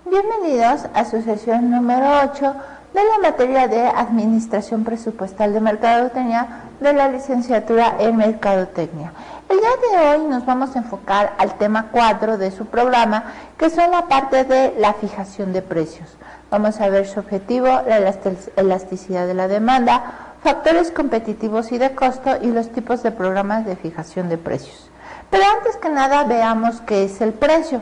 Bienvenidos a su sesión número 8 de la materia de Administración Presupuestal de Mercadotecnia de la licenciatura en Mercadotecnia. El día de hoy nos vamos a enfocar al tema 4 de su programa, que son la parte de la fijación de precios. Vamos a ver su objetivo, la elasticidad de la demanda, factores competitivos y de costo y los tipos de programas de fijación de precios. Pero antes que nada veamos qué es el precio.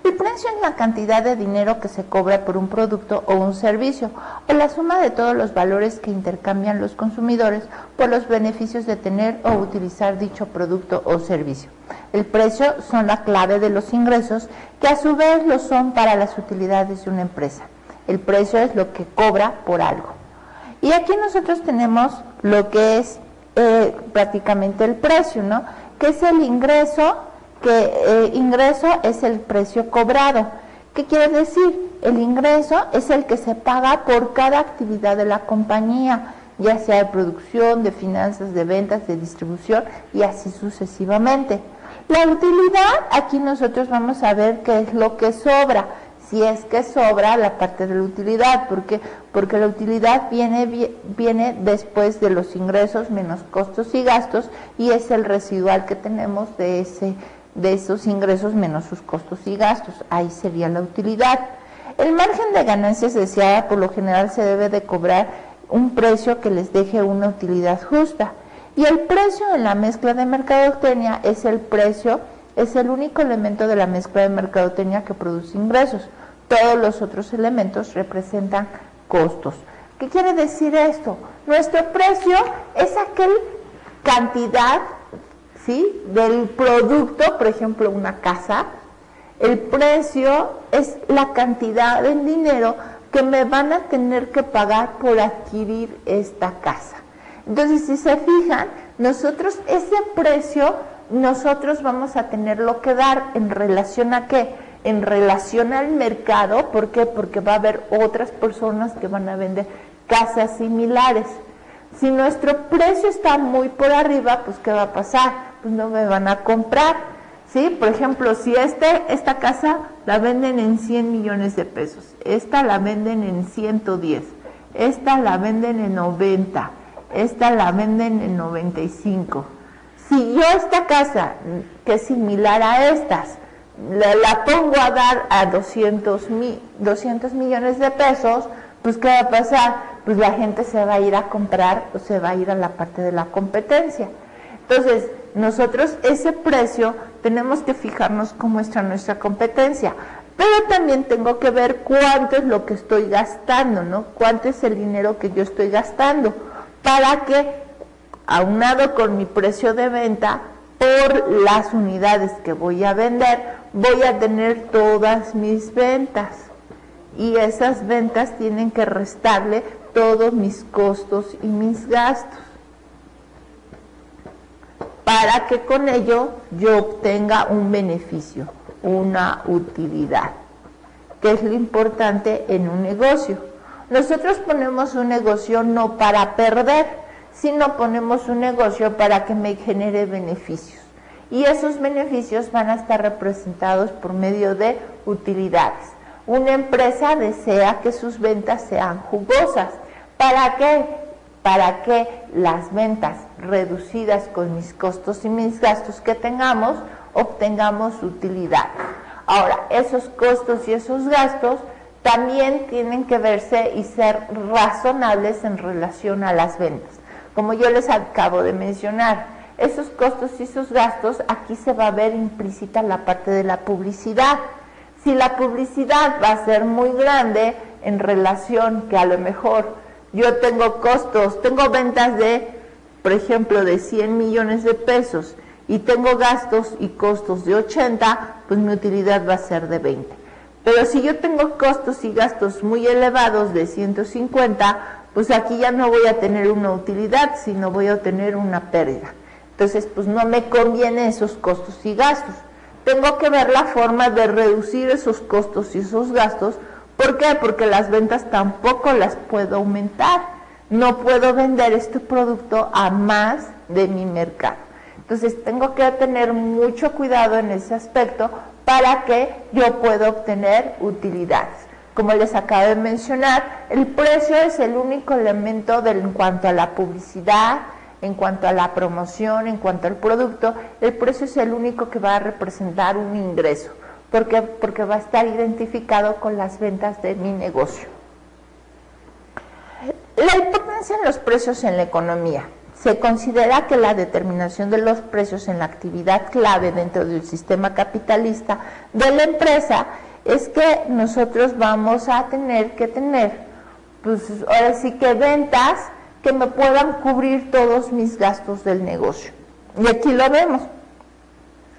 El precio es la cantidad de dinero que se cobra por un producto o un servicio, o la suma de todos los valores que intercambian los consumidores por los beneficios de tener o utilizar dicho producto o servicio. El precio son la clave de los ingresos, que a su vez lo son para las utilidades de una empresa. El precio es lo que cobra por algo. Y aquí nosotros tenemos lo que es prácticamente el precio, ¿no? Que es el ingreso, ingreso es el precio cobrado. ¿Qué quiere decir? El ingreso es el que se paga por cada actividad de la compañía, ya sea de producción, de finanzas, de ventas, de distribución y así sucesivamente. La utilidad, aquí nosotros vamos a ver qué es lo que sobra. Si es que sobra la parte de la utilidad, ¿por qué? Porque la utilidad viene después de los ingresos menos costos y gastos, y es el residual que tenemos de esos ingresos menos sus costos y gastos. Ahí sería la utilidad. El margen de ganancias deseada por lo general se debe de cobrar un precio que les deje una utilidad justa. Y el precio en la mezcla de mercadotecnia es el precio, es el único elemento de la mezcla de mercadotecnia que produce ingresos. Todos los otros elementos representan costos. ¿Qué quiere decir esto? Nuestro precio es aquel cantidad, ¿sí?, del producto, por ejemplo, una casa. El precio es la cantidad en dinero que me van a tener que pagar por adquirir esta casa. Entonces, si se fijan, nosotros ese precio, nosotros vamos a tenerlo que dar en relación a ¿qué? En relación al mercado. ¿Por qué? Porque va a haber otras personas que van a vender casas similares. Si nuestro precio está muy por arriba, pues ¿qué va a pasar? Pues no me van a comprar, ¿sí? Por ejemplo, si esta casa la venden en 100 millones de pesos, esta la venden en 110, esta la venden en 90, esta la venden en 95. Si yo esta casa, que es similar a estas, la pongo a dar a 200 millones de pesos, pues ¿qué va a pasar? Pues la gente se va a ir a comprar, o se va a ir a la parte de la competencia. Entonces, nosotros ese precio tenemos que fijarnos cómo está nuestra competencia, pero también tengo que ver cuánto es lo que estoy gastando, ¿no? Cuánto es el dinero que yo estoy gastando, para que, aunado con mi precio de venta, por las unidades que voy a vender, voy a tener todas mis ventas. Y esas ventas tienen que restarle todos mis costos y mis gastos, para que con ello yo obtenga un beneficio, una utilidad, que es lo importante en un negocio. Nosotros ponemos un negocio no para perder, sino ponemos un negocio para que me genere beneficios. Y esos beneficios van a estar representados por medio de utilidades. Una empresa desea que sus ventas sean jugosas. ¿Para qué? Para que las ventas reducidas con mis costos y mis gastos que tengamos, obtengamos utilidad. Ahora, esos costos y esos gastos también tienen que verse y ser razonables en relación a las ventas. Como yo les acabo de mencionar, esos costos y esos gastos, aquí se va a ver implícita la parte de la publicidad. Si la publicidad va a ser muy grande en relación que a lo mejor yo tengo costos, tengo ventas de, por ejemplo, de 100 millones de pesos y tengo gastos y costos de 80, pues mi utilidad va a ser de 20. Pero si yo tengo costos y gastos muy elevados de 150, pues aquí ya no voy a tener una utilidad, sino voy a obtener una pérdida. Entonces, pues no me conviene esos costos y gastos. Tengo que ver la forma de reducir esos costos y esos gastos. ¿Por qué? Porque las ventas tampoco las puedo aumentar. No puedo vender este producto a más de mi mercado. Entonces, tengo que tener mucho cuidado en ese aspecto para que yo pueda obtener utilidades. como les acabo de mencionar, el precio es el único elemento en cuanto a la publicidad, en cuanto a la promoción, en cuanto al producto. El precio es el único que va a representar un ingreso. ¿Por qué? Porque va a estar identificado con las ventas de mi negocio. La importancia de los precios en la economía. Se considera que la determinación de los precios en la actividad clave dentro del sistema capitalista de la empresa es que nosotros vamos a tener que tener, pues ahora sí que ventas que me puedan cubrir todos mis gastos del negocio. Y aquí lo vemos.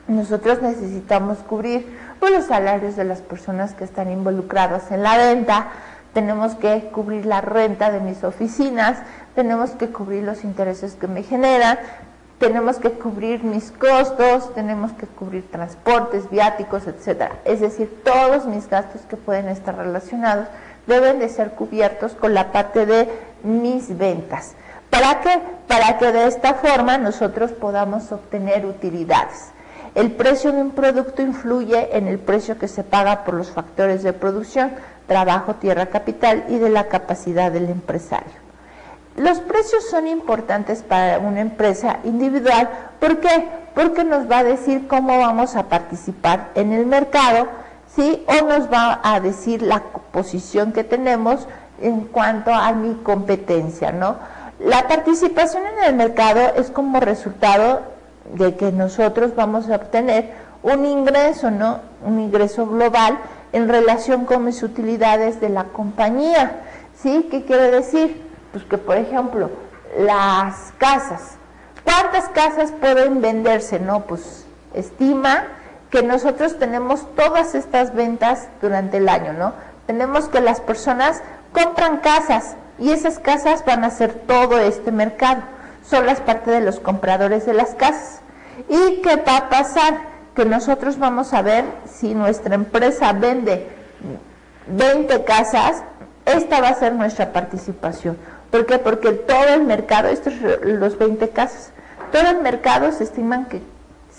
Nosotros necesitamos cubrir pues, los salarios de las personas que están involucradas en la venta, tenemos que cubrir la renta de mis oficinas, tenemos que cubrir los intereses que me generan, tenemos que cubrir mis costos, tenemos que cubrir transportes, viáticos, etcétera. Es decir, todos mis gastos que pueden estar relacionados deben de ser cubiertos con la parte de mis ventas. ¿Para qué? Para que de esta forma nosotros podamos obtener utilidades. El precio de un producto influye en el precio que se paga por los factores de producción, trabajo, tierra, capital y de la capacidad del empresario. Los precios son importantes para una empresa individual. ¿Por qué? Porque nos va a decir cómo vamos a participar en el mercado, ¿sí? O nos va a decir la posición que tenemos en cuanto a mi competencia, ¿no? La participación en el mercado es como resultado de que nosotros vamos a obtener un ingreso, ¿no? Un ingreso global en relación con mis utilidades de la compañía, ¿sí? ¿Qué quiere decir? Pues que, por ejemplo, las casas, ¿cuántas casas pueden venderse, no? Pues estima que nosotros tenemos todas estas ventas durante el año, ¿no? Tenemos que las personas compran casas y esas casas van a ser todo este mercado, son las partes de los compradores de las casas. ¿Y qué va a pasar? Que nosotros vamos a ver si nuestra empresa vende 20 casas, esta va a ser nuestra participación. ¿Por qué? Porque todo el mercado, estos los 20 casas, todo el mercado se estiman que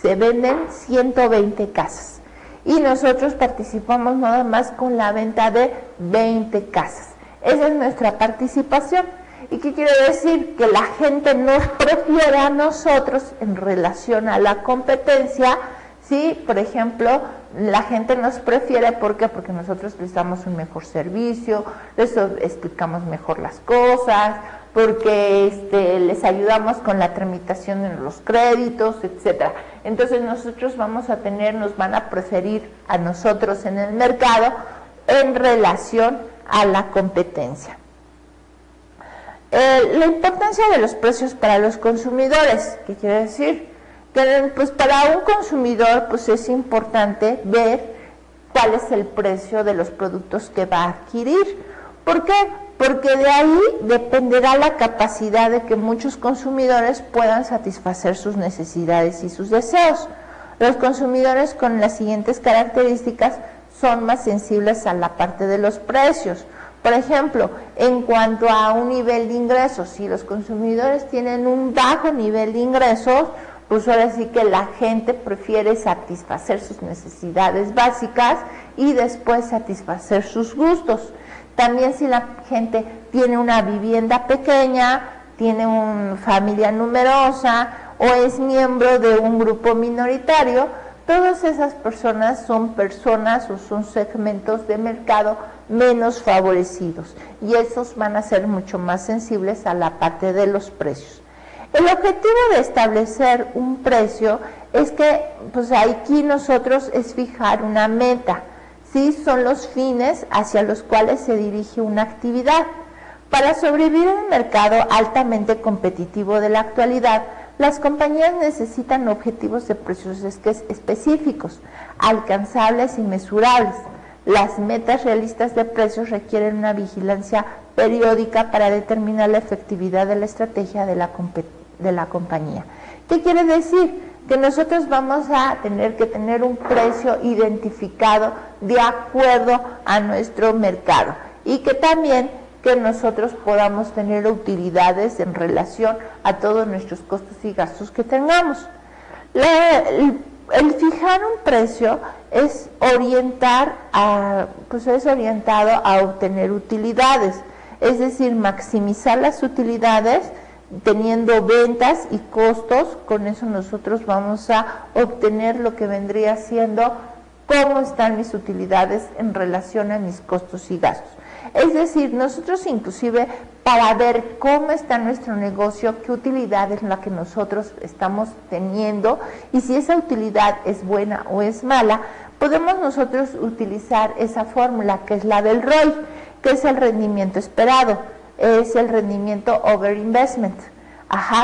se venden 120 casas y nosotros participamos nada más con la venta de 20 casas. Esa es nuestra participación. ¿Y qué quiere decir? Que la gente nos prefiere a nosotros en relación a la competencia, ¿sí? Por ejemplo, la gente nos prefiere, ¿por qué? Porque nosotros les damos un mejor servicio, les explicamos mejor las cosas, porque les ayudamos con la tramitación de los créditos, etcétera. Entonces nosotros nos van a preferir a nosotros en el mercado en relación a la competencia. La importancia de los precios para los consumidores, ¿qué quiere decir? Que pues para un consumidor pues es importante ver cuál es el precio de los productos que va a adquirir. ¿Por qué? Porque de ahí dependerá la capacidad de que muchos consumidores puedan satisfacer sus necesidades y sus deseos. Los consumidores con las siguientes características son más sensibles a la parte de los precios. Por ejemplo, en cuanto a un nivel de ingresos, si los consumidores tienen un bajo nivel de ingresos, pues ahora sí que la gente prefiere satisfacer sus necesidades básicas y después satisfacer sus gustos. También si la gente tiene una vivienda pequeña, tiene una familia numerosa o es miembro de un grupo minoritario, todas esas personas o son segmentos de mercado menos favorecidos y esos van a ser mucho más sensibles a la parte de los precios. El objetivo de establecer un precio es que, pues aquí nosotros es fijar una meta, ¿sí? Son los fines hacia los cuales se dirige una actividad. Para sobrevivir en el mercado altamente competitivo de la actualidad, las compañías necesitan objetivos de precios específicos, alcanzables y mesurables. Las metas realistas de precios requieren una vigilancia periódica para determinar la efectividad de la estrategia de la compañía. ¿Qué quiere decir? Que nosotros vamos a tener que tener un precio identificado de acuerdo a nuestro mercado y que también que nosotros podamos tener utilidades en relación a todos nuestros costos y gastos que tengamos. el fijar un precio es orientado a obtener utilidades, es decir, maximizar las utilidades teniendo ventas y costos. Con eso nosotros vamos a obtener lo que vendría siendo cómo están mis utilidades en relación a mis costos y gastos. Es decir, nosotros inclusive para ver cómo está nuestro negocio, qué utilidad es la que nosotros estamos teniendo y si esa utilidad es buena o es mala, podemos nosotros utilizar esa fórmula que es la del ROI, que es el rendimiento esperado, es el rendimiento over investment.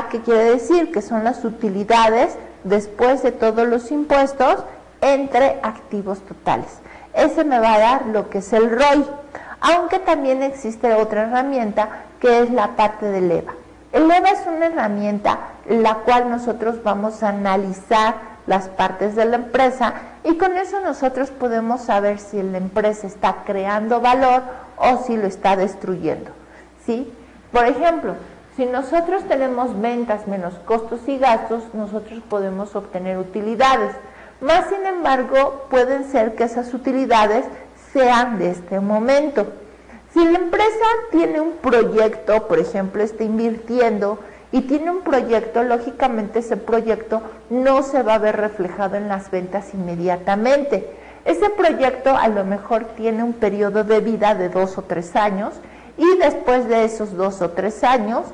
¿Qué quiere decir? Que son las utilidades después de todos los impuestos entre activos totales. Ese me va a dar lo que es el ROI. Aunque también existe otra herramienta que es la parte del EVA. El EVA es una herramienta en la cual nosotros vamos a analizar las partes de la empresa y con eso nosotros podemos saber si la empresa está creando valor o si lo está destruyendo, ¿sí? Por ejemplo, si nosotros tenemos ventas menos costos y gastos, nosotros podemos obtener utilidades. Más sin embargo, pueden ser que esas utilidades sean de este momento. Si la empresa tiene un proyecto, por ejemplo, está invirtiendo y tiene un proyecto, lógicamente ese proyecto no se va a ver reflejado en las ventas inmediatamente. Ese proyecto a lo mejor tiene un periodo de vida de 2 o 3 años y después de esos 2 o 3 años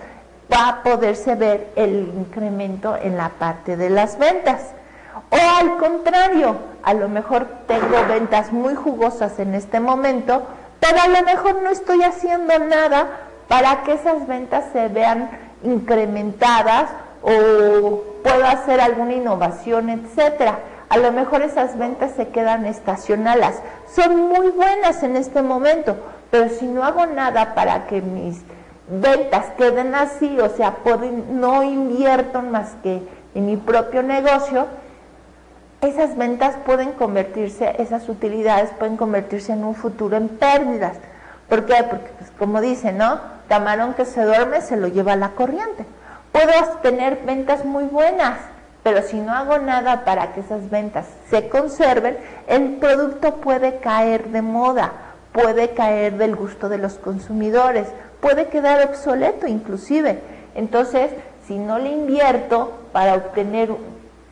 va a poderse ver el incremento en la parte de las ventas. O al contrario, a lo mejor tengo ventas muy jugosas en este momento, pero a lo mejor no estoy haciendo nada para que esas ventas se vean incrementadas o puedo hacer alguna innovación, etcétera. A lo mejor esas ventas se quedan estacionales. Son muy buenas en este momento, pero si no hago nada para que mis ventas queden así, o sea, no invierto más que en mi propio negocio, esas ventas pueden convertirse, esas utilidades pueden convertirse en un futuro en pérdidas. ¿Por qué? Porque, pues, como dicen, ¿no? Camarón que se duerme se lo lleva la corriente. Puedo tener ventas muy buenas, pero si no hago nada para que esas ventas se conserven, el producto puede caer de moda, puede caer del gusto de los consumidores, puede quedar obsoleto inclusive. Entonces, si no le invierto para obtener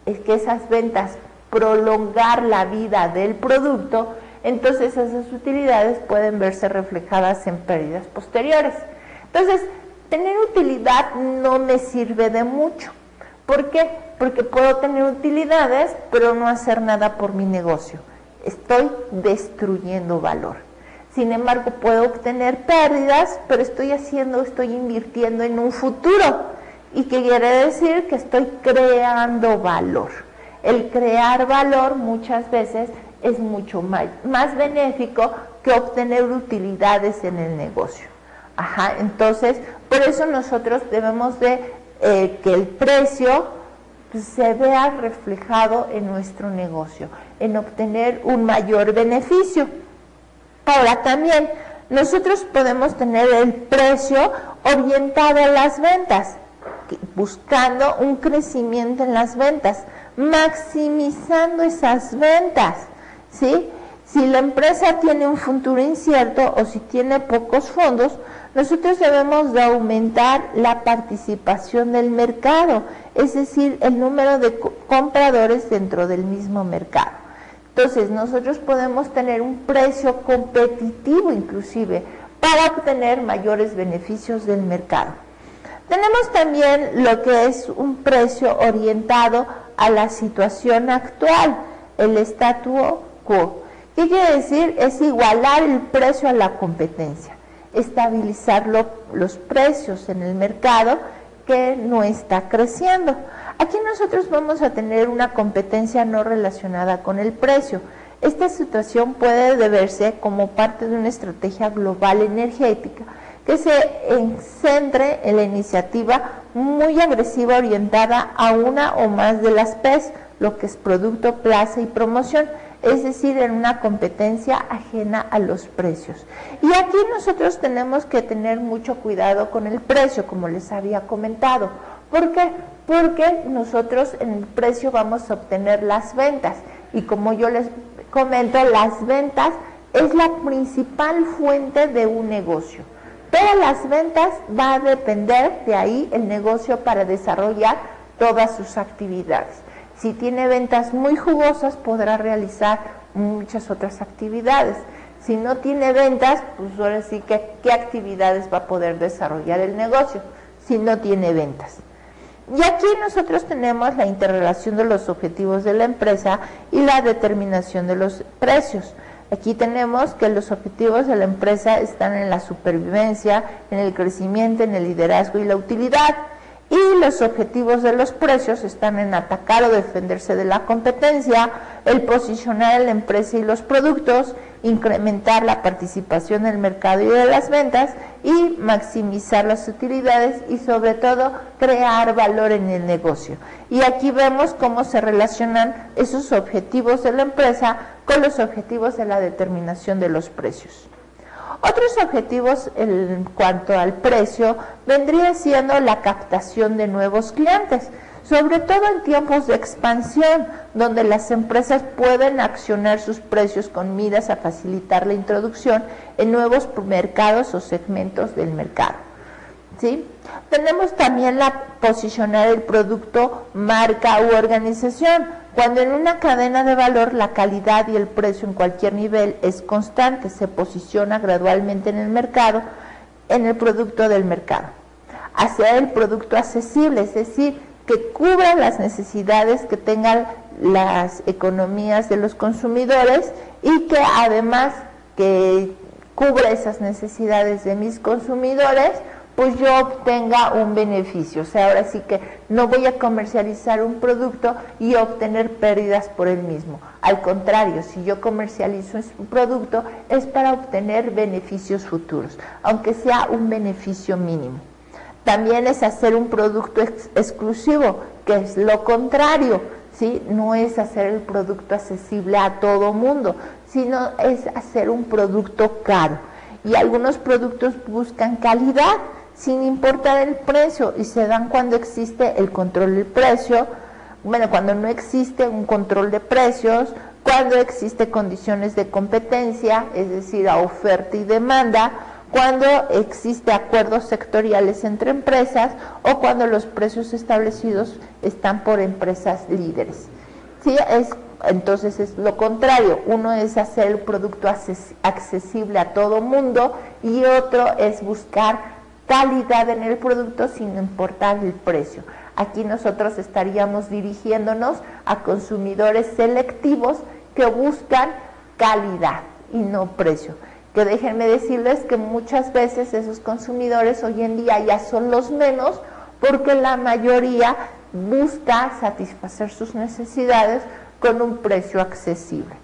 que esas ventas prolongar la vida del producto, entonces esas utilidades pueden verse reflejadas en pérdidas posteriores. Entonces, tener utilidad no me sirve de mucho. ¿Por qué? Porque puedo tener utilidades, pero no hacer nada por mi negocio. Estoy destruyendo valor. Sin embargo, puedo obtener pérdidas, pero estoy invirtiendo en un futuro. ¿Y qué quiere decir? Que estoy creando valor. El crear valor muchas veces es mucho más benéfico que obtener utilidades en el negocio. Entonces, por eso nosotros debemos de que el precio se vea reflejado en nuestro negocio, en obtener un mayor beneficio. Ahora también, nosotros podemos tener el precio orientado a las ventas, buscando un crecimiento en las ventas, maximizando esas ventas, ¿sí? Si la empresa tiene un futuro incierto o si tiene pocos fondos, nosotros debemos de aumentar la participación del mercado, es decir, el número de compradores dentro del mismo mercado. Entonces, nosotros podemos tener un precio competitivo inclusive para obtener mayores beneficios del mercado. Tenemos también lo que es un precio orientado a la situación actual, el statu quo. ¿Qué quiere decir? Es igualar el precio a la competencia, estabilizar los precios en el mercado que no está creciendo. Aquí nosotros vamos a tener una competencia no relacionada con el precio. Esta situación puede deberse como parte de una estrategia global energética que se centre en la iniciativa muy agresiva orientada a una o más de las P's, lo que es producto, plaza y promoción, es decir, en una competencia ajena a los precios. Y aquí nosotros tenemos que tener mucho cuidado con el precio, como les había comentado. ¿Por qué? Porque nosotros en el precio vamos a obtener las ventas, y como yo les comento, las ventas es la principal fuente de un negocio. Todas las ventas va a depender de ahí el negocio para desarrollar todas sus actividades. Si tiene ventas muy jugosas, podrá realizar muchas otras actividades. Si no tiene ventas, pues ahora sí que, ¿qué actividades va a poder desarrollar el negocio si no tiene ventas? Y aquí nosotros tenemos la interrelación de los objetivos de la empresa y la determinación de los precios. Aquí tenemos que los objetivos de la empresa están en la supervivencia, en el crecimiento, en el liderazgo y la utilidad. Y los objetivos de los precios están en atacar o defenderse de la competencia, el posicionar a la empresa y los productos, incrementar la participación en el mercado y de las ventas, y maximizar las utilidades y sobre todo crear valor en el negocio. Y aquí vemos cómo se relacionan esos objetivos de la empresa con los objetivos de la determinación de los precios. Otros objetivos en cuanto al precio vendría siendo la captación de nuevos clientes, sobre todo en tiempos de expansión, donde las empresas pueden accionar sus precios con miras a facilitar la introducción en nuevos mercados o segmentos del mercado. ¿Sí? Tenemos también la posicionar el producto, marca u organización. Cuando en una cadena de valor la calidad y el precio en cualquier nivel es constante, se posiciona gradualmente en el mercado, en el producto del mercado. Hacer el producto accesible, es decir, que cubra las necesidades que tengan las economías de los consumidores y que además que cubra esas necesidades de mis consumidores, pues yo obtenga un beneficio. O sea, ahora sí que no voy a comercializar un producto y obtener pérdidas por el mismo. Al contrario, si yo comercializo un producto es para obtener beneficios futuros, aunque sea un beneficio mínimo. También es hacer un producto exclusivo, que es lo contrario, ¿sí? No es hacer el producto accesible a todo mundo, sino es hacer un producto caro. Y algunos productos buscan calidad, sin importar el precio, y se dan cuando existe el control del precio, bueno, cuando no existe un control de precios, cuando existe condiciones de competencia, es decir, a oferta y demanda, cuando existe acuerdos sectoriales entre empresas o cuando los precios establecidos están por empresas líderes. ¿Sí? Entonces es lo contrario, uno es hacer el producto accesible a todo mundo y otro es buscar calidad en el producto sin importar el precio. Aquí nosotros estaríamos dirigiéndonos a consumidores selectivos que buscan calidad y no precio. Que déjenme decirles que muchas veces esos consumidores hoy en día ya son los menos porque la mayoría busca satisfacer sus necesidades con un precio accesible.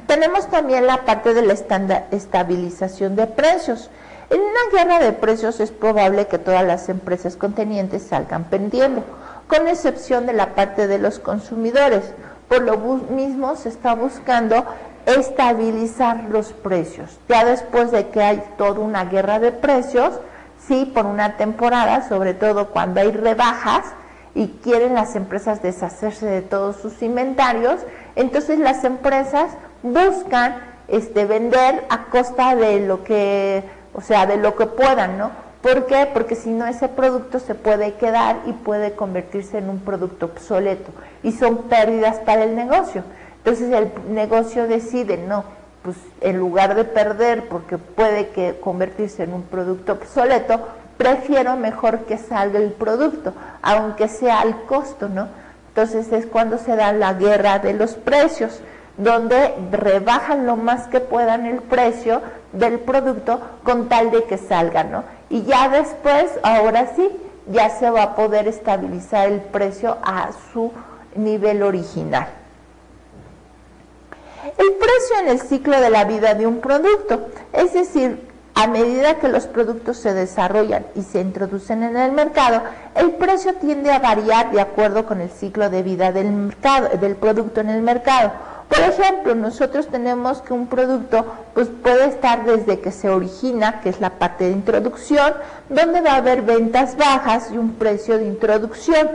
Tenemos también la parte de la estabilización de precios. En una guerra de precios es probable que todas las empresas contenientes salgan perdiendo, con excepción de la parte de los consumidores. Por lo mismo se está buscando estabilizar los precios. Ya después de que hay toda una guerra de precios, sí, por una temporada, sobre todo cuando hay rebajas y quieren las empresas deshacerse de todos sus inventarios, entonces las empresas buscan vender a costa de lo que, o sea, de lo que puedan, ¿no? ¿Por qué? Porque si no, ese producto se puede quedar y puede convertirse en un producto obsoleto y son pérdidas para el negocio. Entonces el negocio decide, no, pues en lugar de perder porque puede que convertirse en un producto obsoleto, prefiero mejor que salga el producto, aunque sea al costo, ¿no? Entonces es cuando se da la guerra de los precios, donde rebajan lo más que puedan el precio del producto con tal de que salga, ¿no? Y ya después, ahora sí, ya se va a poder estabilizar el precio a su nivel original. El precio en el ciclo de la vida de un producto, es decir, a medida que los productos se desarrollan y se introducen en el mercado, el precio tiende a variar de acuerdo con el ciclo de vida del mercado, del producto en el mercado. Por ejemplo, nosotros tenemos que un producto pues puede estar desde que se origina, que es la parte de introducción, donde va a haber ventas bajas y un precio de introducción.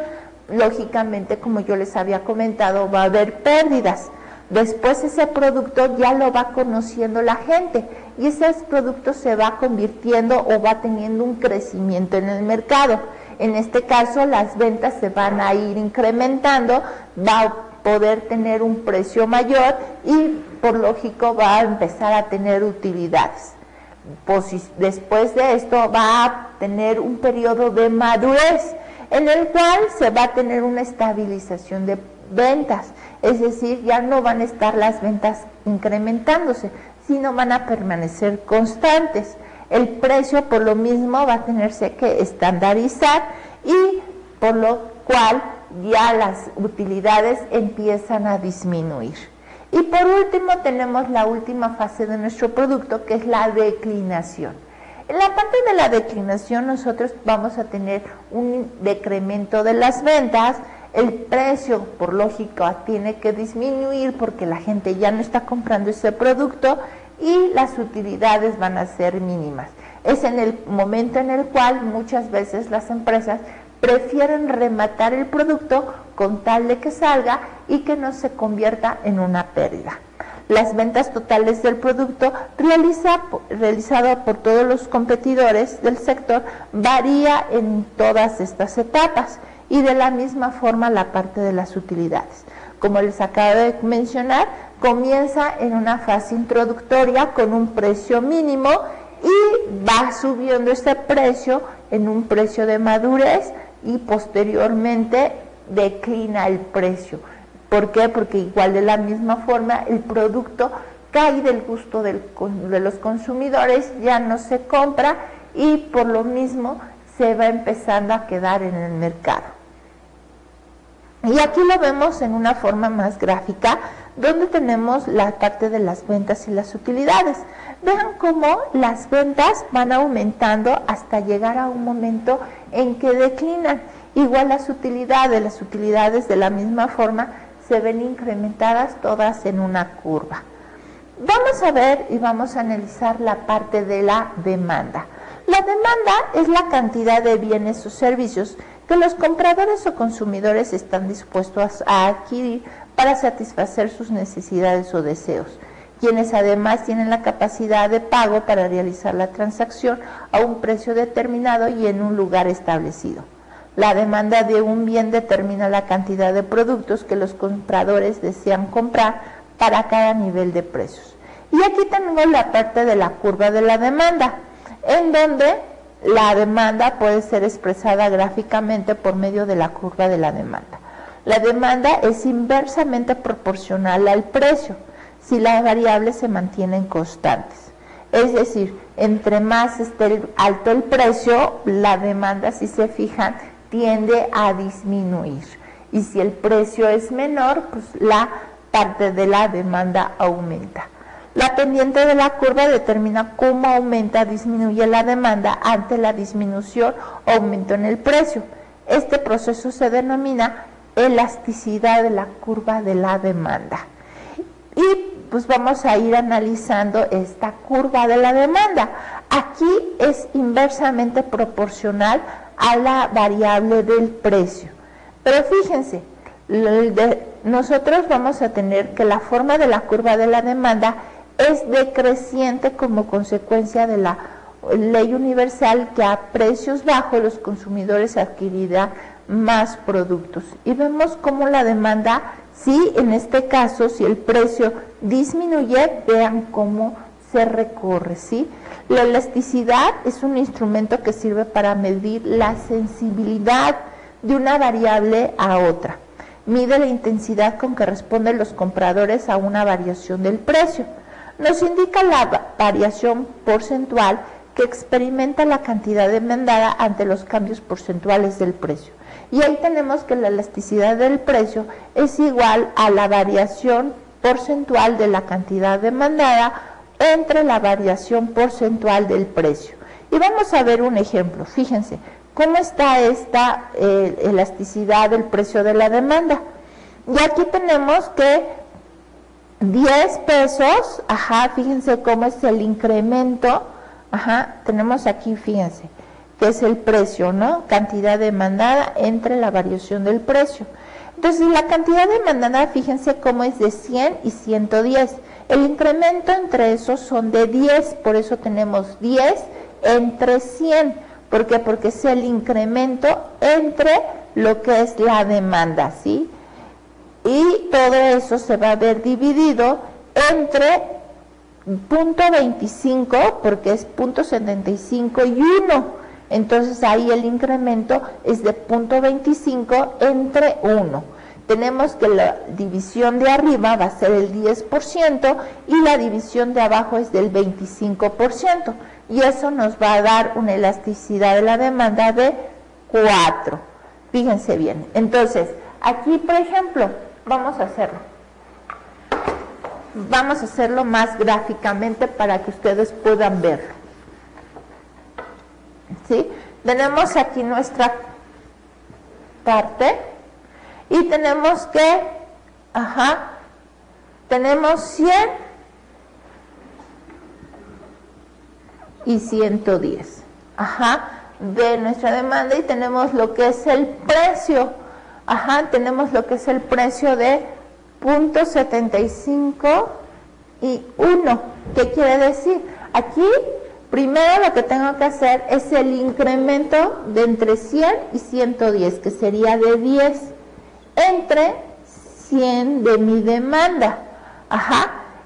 Lógicamente, como yo les había comentado, va a haber pérdidas. Después ese producto ya lo va conociendo la gente y ese producto se va convirtiendo o va teniendo un crecimiento en el mercado. En este caso, las ventas se van a ir incrementando, va a poder tener un precio mayor y por lógico va a empezar a tener utilidades. Pues después de esto va a tener un periodo de madurez en el cual se va a tener una estabilización de ventas, es decir, ya no van a estar las ventas incrementándose, sino van a permanecer constantes. El precio por lo mismo va a tenerse que estandarizar y por lo cual ya las utilidades empiezan a disminuir. Y por último tenemos la última fase de nuestro producto, que es la declinación. En la parte de la declinación nosotros vamos a tener un decremento de las ventas, el precio por lógica tiene que disminuir porque la gente ya no está comprando ese producto y las utilidades van a ser mínimas. Es en el momento en el cual muchas veces las empresas prefieren rematar el producto con tal de que salga y que no se convierta en una pérdida. Las ventas totales del producto realizado por todos los competidores del sector varía en todas estas etapas y de la misma forma la parte de las utilidades. Como les acabo de mencionar, comienza en una fase introductoria con un precio mínimo y va subiendo este precio en un precio de madurez y posteriormente declina el precio. ¿Por qué? Porque igual de la misma forma el producto cae del gusto de los consumidores, ya no se compra y por lo mismo se va empezando a quedar en el mercado. Y aquí lo vemos en una forma más gráfica, donde tenemos la parte de las ventas y las utilidades. Vean cómo las ventas van aumentando hasta llegar a un momento en que declinan. Igual las utilidades de la misma forma se ven incrementadas todas en una curva. Vamos a ver y vamos a analizar la parte de la demanda. La demanda es la cantidad de bienes o servicios que los compradores o consumidores están dispuestos a adquirir para satisfacer sus necesidades o deseos, quienes además tienen la capacidad de pago para realizar la transacción a un precio determinado y en un lugar establecido. La demanda de un bien determina la cantidad de productos que los compradores desean comprar para cada nivel de precios. Y aquí tengo la parte de la curva de la demanda, en donde la demanda puede ser expresada gráficamente por medio de la curva de la demanda. La demanda es inversamente proporcional al precio si las variables se mantienen constantes. Es decir, entre más esté alto el precio, la demanda, si se fijan, tiende a disminuir. Y si el precio es menor, pues la parte de la demanda aumenta. La pendiente de la curva determina cómo aumenta o disminuye la demanda ante la disminución o aumento en el precio. Este proceso se denomina elasticidad de la curva de la demanda. Y pues vamos a ir analizando esta curva de la demanda. Aquí es inversamente proporcional a la variable del precio. Pero fíjense, nosotros vamos a tener que la forma de la curva de la demanda es decreciente como consecuencia de la ley universal que a precios bajos los consumidores adquirirán más productos. Y vemos cómo la demanda, sí, en este caso, si el precio disminuye, vean cómo se recorre, ¿sí? La elasticidad es un instrumento que sirve para medir la sensibilidad de una variable a otra. Mide la intensidad con que responden los compradores a una variación del precio. Nos indica la variación porcentual que experimenta la cantidad demandada ante los cambios porcentuales del precio. Y ahí tenemos que la elasticidad del precio es igual a la variación porcentual de la cantidad demandada entre la variación porcentual del precio. Y vamos a ver un ejemplo. Fíjense, ¿cómo está esta elasticidad del precio de la demanda? Y aquí tenemos que 10 pesos, fíjense cómo es el incremento, tenemos aquí, fíjense, que es el precio, ¿no? Cantidad demandada entre la variación del precio. Entonces, la cantidad demandada, fíjense cómo es de 100 y 110. El incremento entre esos son de 10, por eso tenemos 10 entre 100. ¿Por qué? Porque es el incremento entre lo que es la demanda, ¿sí? Y todo eso se va a ver dividido entre 0.25, porque es 0.75 y 1. Entonces ahí el incremento es de 0.25 entre 1. Tenemos que la división de arriba va a ser el 10% y la división de abajo es del 25%. Y eso nos va a dar una elasticidad de la demanda de 4. Fíjense bien. Entonces, aquí, por ejemplo, vamos a hacerlo. Vamos a hacerlo más gráficamente para que ustedes puedan verlo. ¿Sí? Tenemos aquí nuestra parte y tenemos que, tenemos 100 y 110, de nuestra demanda, y tenemos lo que es el precio, tenemos lo que es el precio de 0.75 y 1. ¿Qué quiere decir? Aquí primero lo que tengo que hacer es el incremento de entre 100 y 110, que sería de 10, entre 100 de mi demanda.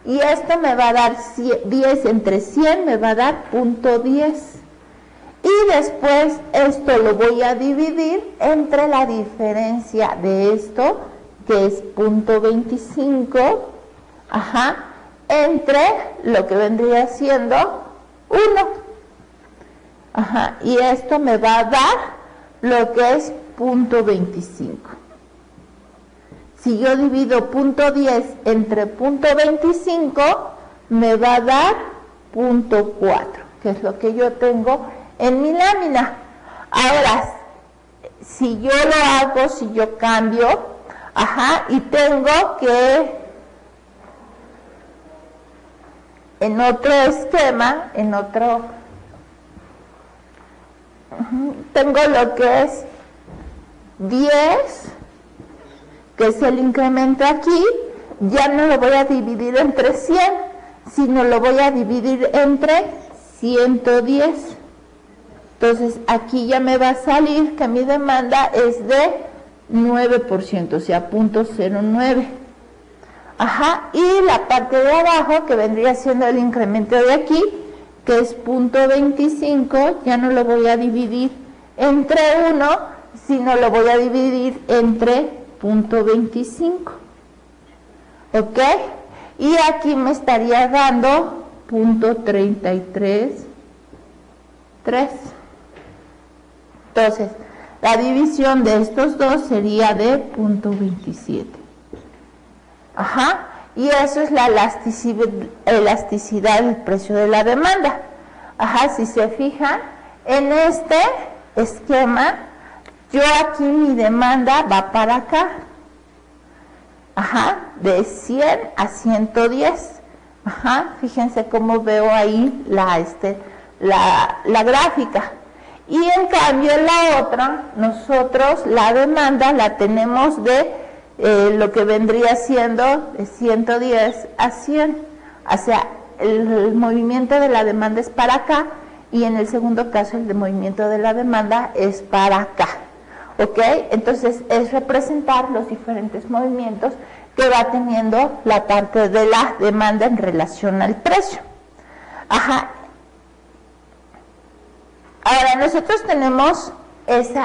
Y esto me va a dar 10 entre 100, me va a dar 0.10. Y después esto lo voy a dividir entre la diferencia de esto, que es 0.25, entre lo que vendría siendo 1. Y esto me va a dar lo que es 0.25. Si yo divido 0.10 entre 0.25, me va a dar 0.4, que es lo que yo tengo en mi lámina. Ahora, si yo lo hago, si yo cambio, y tengo que, en otro esquema, tengo lo que es 10, que es el incremento aquí, ya no lo voy a dividir entre 100, sino lo voy a dividir entre 110. Entonces, aquí ya me va a salir que mi demanda es de 9%, o sea, 0.09. Y la parte de abajo, que vendría siendo el incremento de aquí, que es 0.25, ya no lo voy a dividir entre 1, sino lo voy a dividir entre 0.25. ¿Ok? Y aquí me estaría dando 0.33. Entonces, la división de estos dos sería de 0.27. Y eso es la elasticidad del precio de la demanda. Si se fijan, en este esquema, yo aquí mi demanda va para acá. De 100 a 110. Fíjense cómo veo ahí la gráfica. Y en cambio en la otra, nosotros la demanda la tenemos de lo que vendría siendo de 110 a 100. O sea, el movimiento de la demanda es para acá, y en el segundo caso el movimiento de la demanda es para acá. ¿Ok? Entonces es representar los diferentes movimientos que va teniendo la parte de la demanda en relación al precio. Ahora, nosotros tenemos ese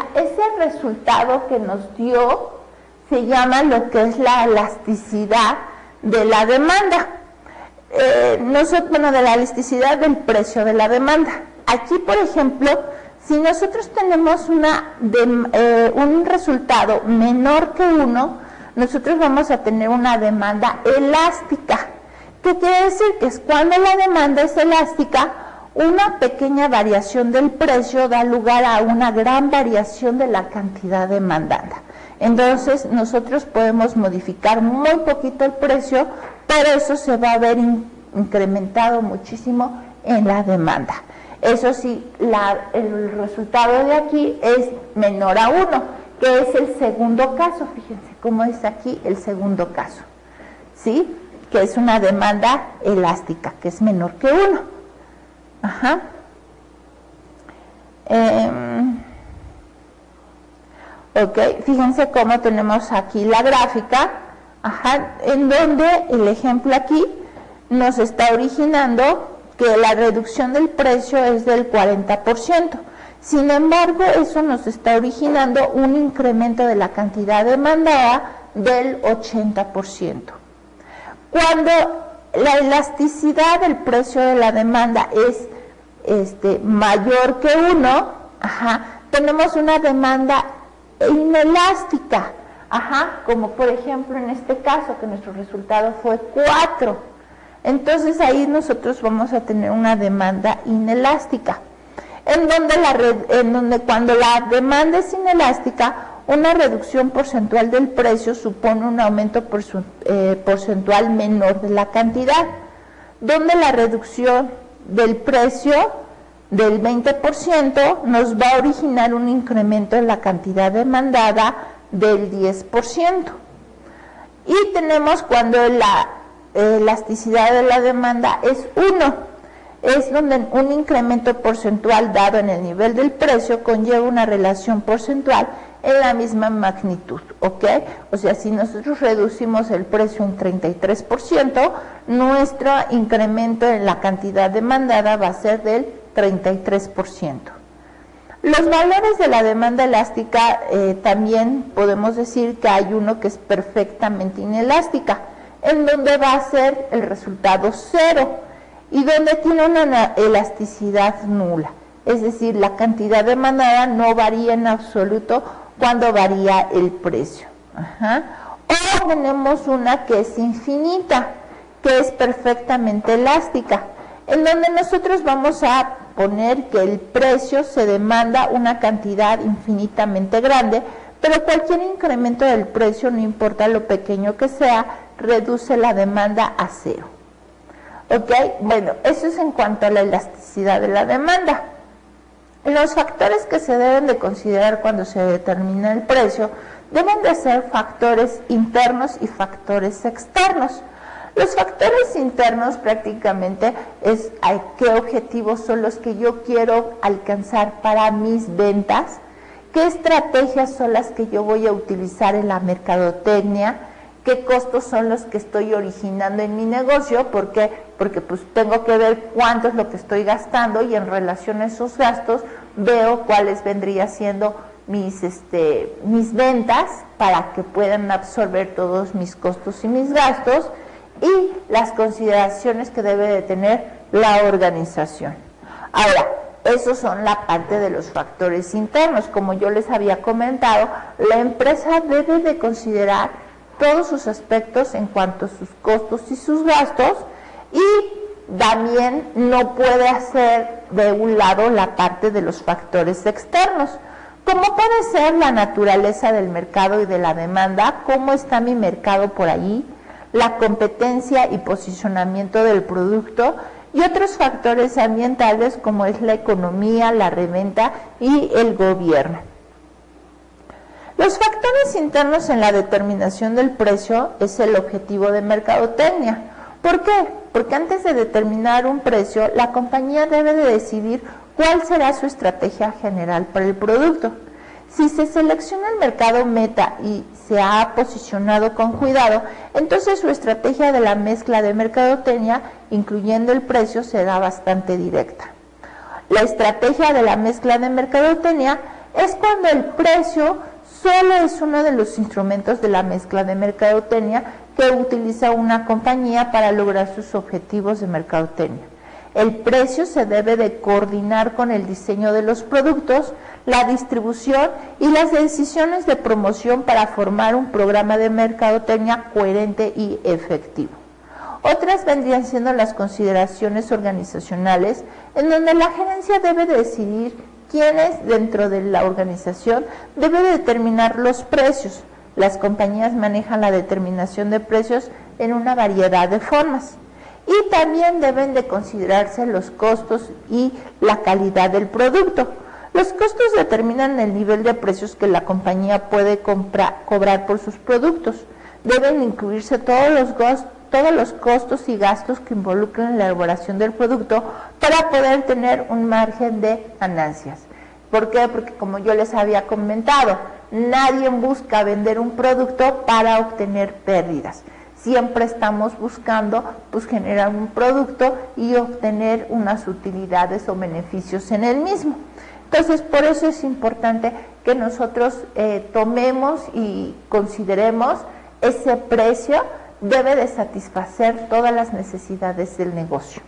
resultado que nos dio, se llama lo que es la elasticidad de la demanda. De la elasticidad del precio de la demanda. Aquí, por ejemplo, si nosotros tenemos un resultado menor que 1, nosotros vamos a tener una demanda elástica. ¿Qué quiere decir? Que es cuando la demanda es elástica, una pequeña variación del precio da lugar a una gran variación de la cantidad demandada. Entonces, nosotros podemos modificar muy poquito el precio pero eso se va a ver incrementado muchísimo en la demanda. Eso sí, el resultado de aquí es menor a 1, que es el segundo caso. Fíjense cómo es aquí el segundo caso, ¿sí? Que es una demanda elástica, que es menor que 1. Ajá. Ok, fíjense cómo tenemos aquí la gráfica, ajá, en donde el ejemplo aquí nos está originando que la reducción del precio es del 40%. Sin embargo, eso nos está originando un incremento de la cantidad demandada del 80%. Cuando la elasticidad del precio de la demanda es mayor que 1, tenemos una demanda inelástica, como por ejemplo en este caso, que nuestro resultado fue 4. Entonces ahí nosotros vamos a tener una demanda inelástica, en donde cuando la demanda es inelástica, una reducción porcentual del precio supone un aumento porcentual menor de la cantidad, donde la reducción del precio del 20% nos va a originar un incremento en la cantidad demandada del 10%. Y tenemos cuando la elasticidad de la demanda es 1, es donde un incremento porcentual dado en el nivel del precio conlleva una relación porcentual en la misma magnitud, ¿ok? O sea, si nosotros reducimos el precio en 33%, nuestro incremento en la cantidad demandada va a ser del 33%. Los valores de la demanda elástica también podemos decir que hay uno que es perfectamente inelástica, en donde va a ser el resultado 0 y donde tiene una elasticidad nula, es decir, la cantidad demandada no varía en absoluto cuando varía el precio. O tenemos una que es infinita, que es perfectamente elástica, en donde nosotros vamos a poner que el precio se demanda una cantidad infinitamente grande, pero cualquier incremento del precio, no importa lo pequeño que sea, reduce la demanda a 0. ¿Ok? Bueno, eso es en cuanto a la elasticidad de la demanda. Los factores que se deben de considerar cuando se determina el precio deben de ser factores internos y factores externos. Los factores internos prácticamente es qué objetivos son los que yo quiero alcanzar para mis ventas, qué estrategias son las que yo voy a utilizar en la mercadotecnia, qué costos son los que estoy originando en mi negocio, porque pues tengo que ver cuánto es lo que estoy gastando y en relación a esos gastos veo cuáles vendría siendo mis ventas para que puedan absorber todos mis costos y mis gastos, y las consideraciones que debe de tener la organización. Ahora, esos son la parte de los factores internos. Como yo les había comentado, la empresa debe de considerar todos sus aspectos en cuanto a sus costos y sus gastos, y también no puede hacer de un lado la parte de los factores externos, como puede ser la naturaleza del mercado y de la demanda, cómo está mi mercado por allí, la competencia y posicionamiento del producto, y otros factores ambientales como es la economía, la reventa y el gobierno. Los factores internos en la determinación del precio es el objetivo de mercadotecnia. ¿Por qué? Porque antes de determinar un precio, la compañía debe de decidir cuál será su estrategia general para el producto. Si se selecciona el mercado meta y se ha posicionado con cuidado, entonces su estrategia de la mezcla de mercadotecnia, incluyendo el precio, será bastante directa. La estrategia de la mezcla de mercadotecnia es cuando el precio solo es uno de los instrumentos de la mezcla de mercadotecnia que utiliza una compañía para lograr sus objetivos de mercadotecnia. El precio se debe de coordinar con el diseño de los productos, la distribución y las decisiones de promoción para formar un programa de mercadotecnia coherente y efectivo. Otras vendrían siendo las consideraciones organizacionales, en donde la gerencia debe de decidir quiénes dentro de la organización debe determinar los precios. Las compañías manejan la determinación de precios en una variedad de formas. Y también deben de considerarse los costos y la calidad del producto. Los costos determinan el nivel de precios que la compañía puede cobrar por sus productos. Deben incluirse todos los costos y gastos que involucran la elaboración del producto para poder tener un margen de ganancias. ¿Por qué? Porque como yo les había comentado, nadie busca vender un producto para obtener pérdidas. Siempre estamos buscando pues generar un producto y obtener unas utilidades o beneficios en el mismo. Entonces, por eso es importante que nosotros tomemos y consideremos ese precio, debe de satisfacer todas las necesidades del negocio.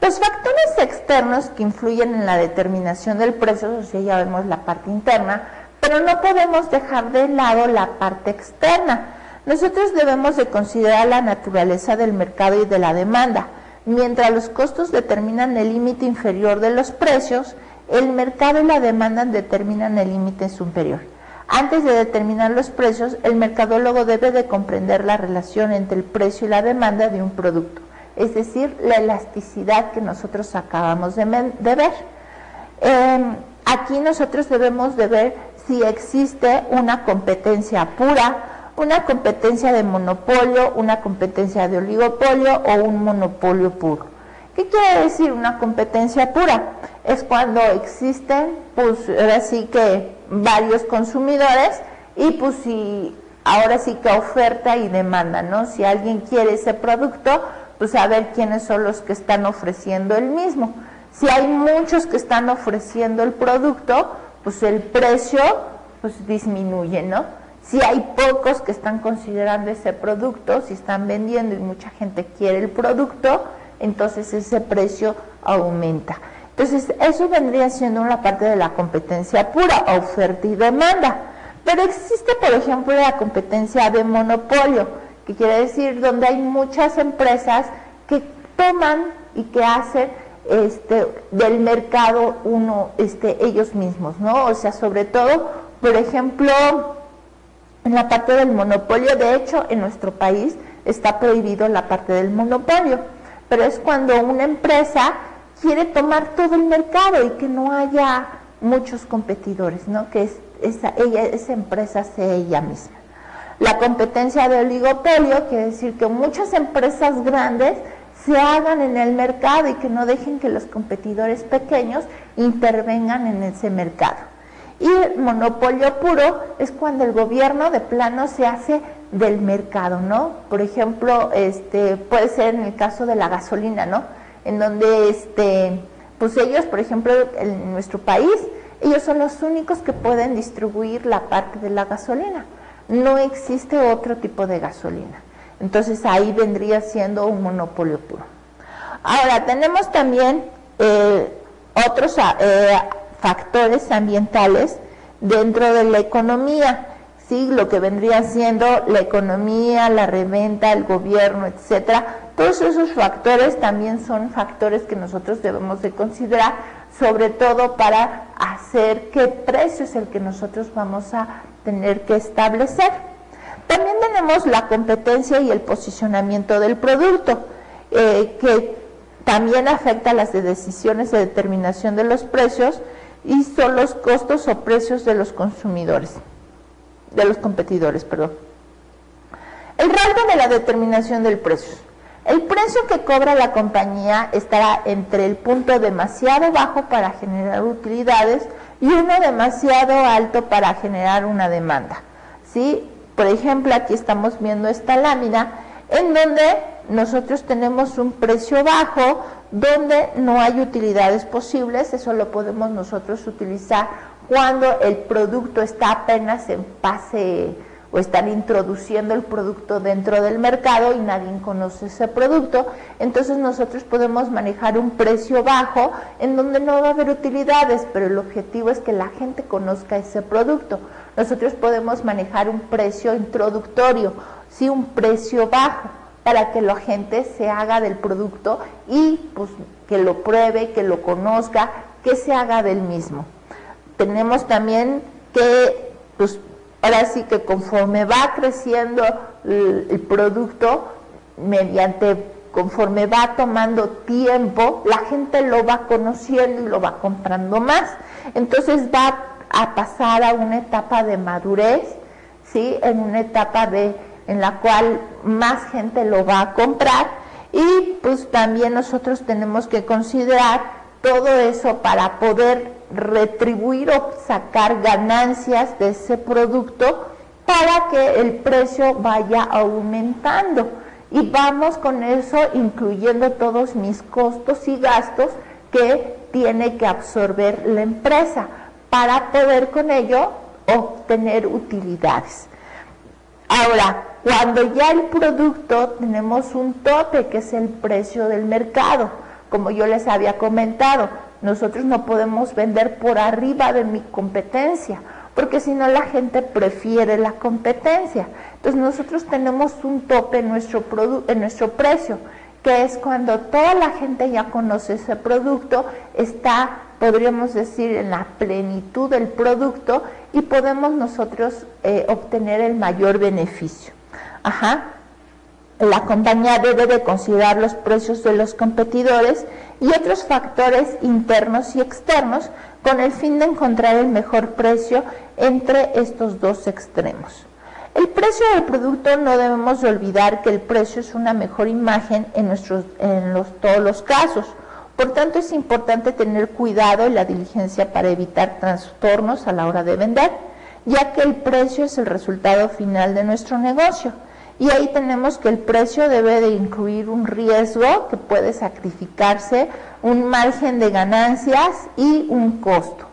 Los factores externos que influyen en la determinación del precio, o sea, ya vemos la parte interna, pero no podemos dejar de lado la parte externa. Nosotros debemos de considerar la naturaleza del mercado y de la demanda. Mientras los costos determinan el límite inferior de los precios, el mercado y la demanda determinan el límite superior. Antes de determinar los precios, el mercadólogo debe de comprender la relación entre el precio y la demanda de un producto, es decir, la elasticidad que nosotros acabamos de ver. Aquí nosotros debemos de ver si existe una competencia pura, una competencia de monopolio, una competencia de oligopolio o un monopolio puro. ¿Qué quiere decir una competencia pura? Es cuando existen, pues ahora sí que varios consumidores y pues ahora sí que oferta y demanda, ¿no? Si alguien quiere ese producto, pues a ver quiénes son los que están ofreciendo el mismo. Si hay muchos que están ofreciendo el producto, pues el precio pues disminuye, ¿no? Si hay pocos que están considerando ese producto, si están vendiendo y mucha gente quiere el producto, entonces ese precio aumenta. Entonces eso vendría siendo una parte de la competencia pura, oferta y demanda. Pero existe, por ejemplo, la competencia de monopolio, que quiere decir donde hay muchas empresas que toman y que hacen del mercado ellos mismos, ¿no? O sea, sobre todo, por ejemplo, en la parte del monopolio, de hecho, en nuestro país está prohibido la parte del monopolio, pero es cuando una empresa quiere tomar todo el mercado y que no haya muchos competidores, ¿no? Que esa empresa sea ella misma. La competencia de oligopolio quiere decir que muchas empresas grandes se hagan en el mercado y que no dejen que los competidores pequeños intervengan en ese mercado. Y el monopolio puro es cuando el gobierno de plano se hace del mercado, ¿no? Por ejemplo, puede ser en el caso de la gasolina, ¿no? En donde, pues ellos, por ejemplo, en nuestro país, ellos son los únicos que pueden distribuir la parte de la gasolina. No existe otro tipo de gasolina. Entonces ahí vendría siendo un monopolio puro. Ahora, tenemos también otros factores ambientales dentro de la economía, ¿sí? Lo que vendría siendo la economía, la reventa, el gobierno, etcétera. Todos esos factores también son factores que nosotros debemos de considerar, sobre todo para hacer qué precio es el que nosotros vamos a tener que establecer. También tenemos la competencia y el posicionamiento del producto, que también afecta las decisiones de determinación de los precios y son los costos o precios de los consumidores, de los competidores, perdón. El rango de la determinación del precio. El precio que cobra la compañía estará entre el punto demasiado bajo para generar utilidades y uno demasiado alto para generar una demanda, ¿sí? Por ejemplo, aquí estamos viendo esta lámina en donde nosotros tenemos un precio bajo, donde no hay utilidades posibles. Eso lo podemos nosotros utilizar cuando el producto está apenas en fase o están introduciendo el producto dentro del mercado y nadie conoce ese producto. Entonces nosotros podemos manejar un precio bajo en donde no va a haber utilidades, pero el objetivo es que la gente conozca ese producto. Nosotros podemos manejar un precio introductorio, sí, un precio bajo, para que la gente se haga del producto y pues que lo pruebe, que lo conozca, que se haga del mismo. Tenemos también que pues ahora sí que conforme va creciendo el producto, conforme va tomando tiempo, la gente lo va conociendo y lo va comprando más. Entonces va a pasar a una etapa de madurez, ¿sí? En una etapa en la cual más gente lo va a comprar, y pues también nosotros tenemos que considerar todo eso para poder retribuir o sacar ganancias de ese producto para que el precio vaya aumentando. Y vamos con eso incluyendo todos mis costos y gastos que tiene que absorber la empresa para poder con ello obtener utilidades. Ahora, cuando ya el producto tenemos un tope, que es el precio del mercado, como yo les había comentado, nosotros no podemos vender por arriba de mi competencia, porque si no la gente prefiere la competencia. Entonces nosotros tenemos un tope en nuestro precio, que es cuando toda la gente ya conoce ese producto, está, podríamos decir, en la plenitud del producto, y podemos nosotros obtener el mayor beneficio. La compañía debe de considerar los precios de los competidores y otros factores internos y externos con el fin de encontrar el mejor precio entre estos dos extremos. El precio del producto, no debemos de olvidar que el precio es una mejor imagen en todos los casos. Por tanto, es importante tener cuidado y la diligencia para evitar trastornos a la hora de vender, ya que el precio es el resultado final de nuestro negocio. Y ahí tenemos que el precio debe de incluir un riesgo que puede sacrificarse, un margen de ganancias y un costo.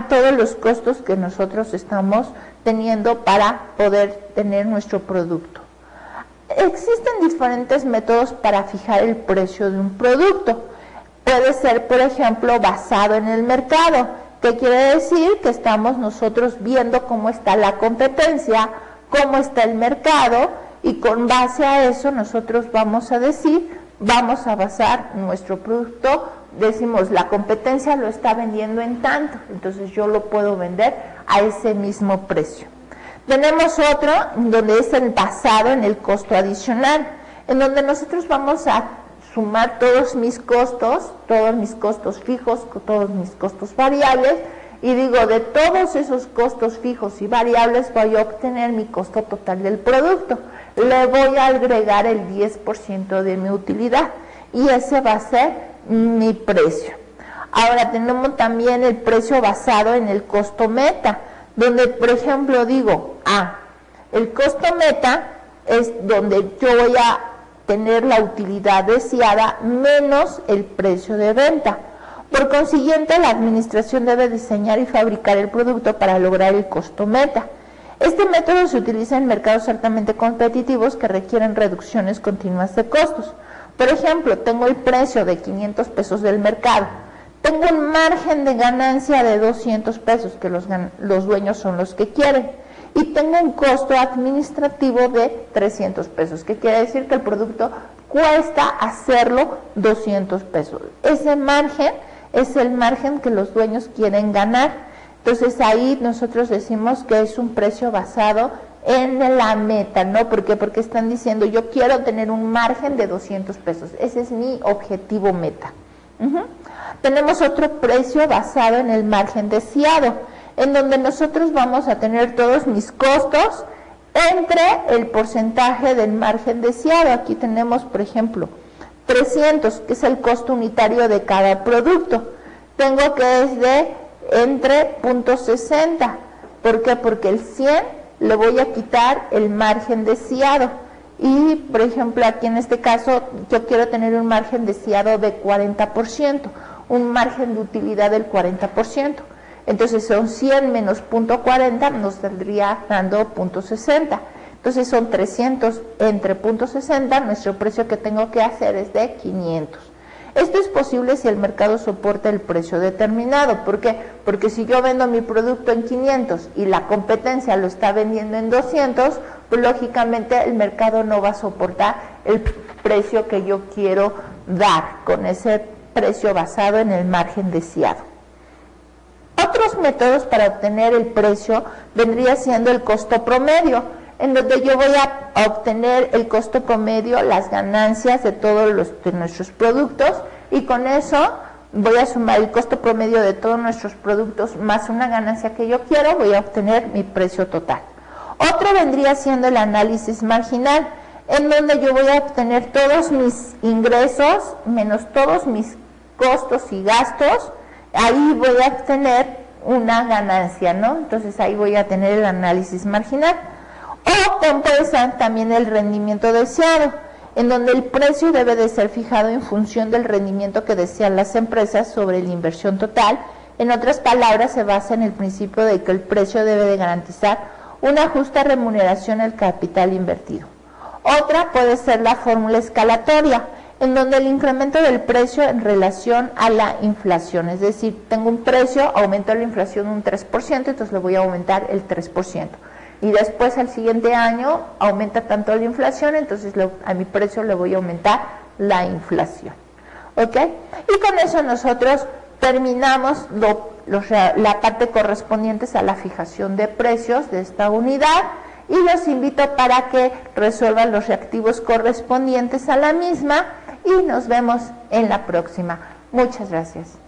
Todos los costos que nosotros estamos teniendo para poder tener nuestro producto. Existen diferentes métodos para fijar el precio de un producto. Puede ser, por ejemplo, basado en el mercado. ¿Qué quiere decir? Que estamos nosotros viendo cómo está la competencia, cómo está el mercado, y con base a eso nosotros vamos a decir, vamos a basar nuestro producto, decimos la competencia lo está vendiendo en tanto, entonces yo lo puedo vender a ese mismo precio. Tenemos otro donde es basado en el costo adicional, en donde nosotros vamos a sumar todos mis costos fijos, todos mis costos variables, y digo, de todos esos costos fijos y variables voy a obtener mi costo total del producto. Le voy a agregar el 10% de mi utilidad y ese va a ser mi precio. Ahora tenemos también el precio basado en el costo meta, donde por ejemplo digo, el costo meta es donde yo voy a tener la utilidad deseada menos el precio de venta. Por consiguiente, la administración debe diseñar y fabricar el producto para lograr el costo meta. Este método se utiliza en mercados altamente competitivos que requieren reducciones continuas de costos. Por ejemplo, tengo el precio de 500 pesos del mercado, tengo un margen de ganancia de 200 pesos, que los dueños son los que quieren, y tengo un costo administrativo de 300 pesos, que quiere decir que el producto cuesta hacerlo 200 pesos. Ese margen es el margen que los dueños quieren ganar. Entonces ahí nosotros decimos que es un precio basado en la meta, ¿no? ¿Por qué? Porque están diciendo, yo quiero tener un margen de 200 pesos. Ese es mi objetivo meta. Tenemos otro precio basado en el margen deseado, en donde nosotros vamos a tener todos mis costos entre el porcentaje del margen deseado. Aquí tenemos, por ejemplo, 300, que es el costo unitario de cada producto. Tengo que es de entre 0.60. ¿Por qué? Porque el 100 le voy a quitar el margen deseado. Y, por ejemplo, aquí en este caso, yo quiero tener un margen deseado de 40%, un margen de utilidad del 40%. Entonces, son 100 menos 0.40, nos saldría dando 0.60. Entonces, son 300 entre 0.60, nuestro precio que tengo que hacer es de 500. Esto es posible si el mercado soporta el precio determinado. ¿Por qué? Porque si yo vendo mi producto en 500 y la competencia lo está vendiendo en 200, pues lógicamente el mercado no va a soportar el precio que yo quiero dar con ese precio basado en el margen deseado. Otro otros métodos para obtener el precio vendría siendo el costo promedio, en donde yo voy a obtener el costo promedio, las ganancias de todos de nuestros productos, y con eso voy a sumar el costo promedio de todos nuestros productos más una ganancia que yo quiero, voy a obtener mi precio total. Otro vendría siendo el análisis marginal, en donde yo voy a obtener todos mis ingresos menos todos mis costos y gastos, ahí voy a obtener una ganancia, ¿no? Entonces ahí voy a tener el análisis marginal. O puede ser también el rendimiento deseado, en donde el precio debe de ser fijado en función del rendimiento que desean las empresas sobre la inversión total. En otras palabras, se basa en el principio de que el precio debe de garantizar una justa remuneración al capital invertido. Otra puede ser la fórmula escalatoria, en donde el incremento del precio en relación a la inflación, es decir, tengo un precio, aumento la inflación un 3%, entonces le voy a aumentar el 3%. Y después al siguiente año aumenta tanto la inflación, entonces a mi precio le voy a aumentar la inflación. ¿Ok? Y con eso nosotros terminamos la parte correspondiente a la fijación de precios de esta unidad, y los invito para que resuelvan los reactivos correspondientes a la misma, y nos vemos en la próxima. Muchas gracias.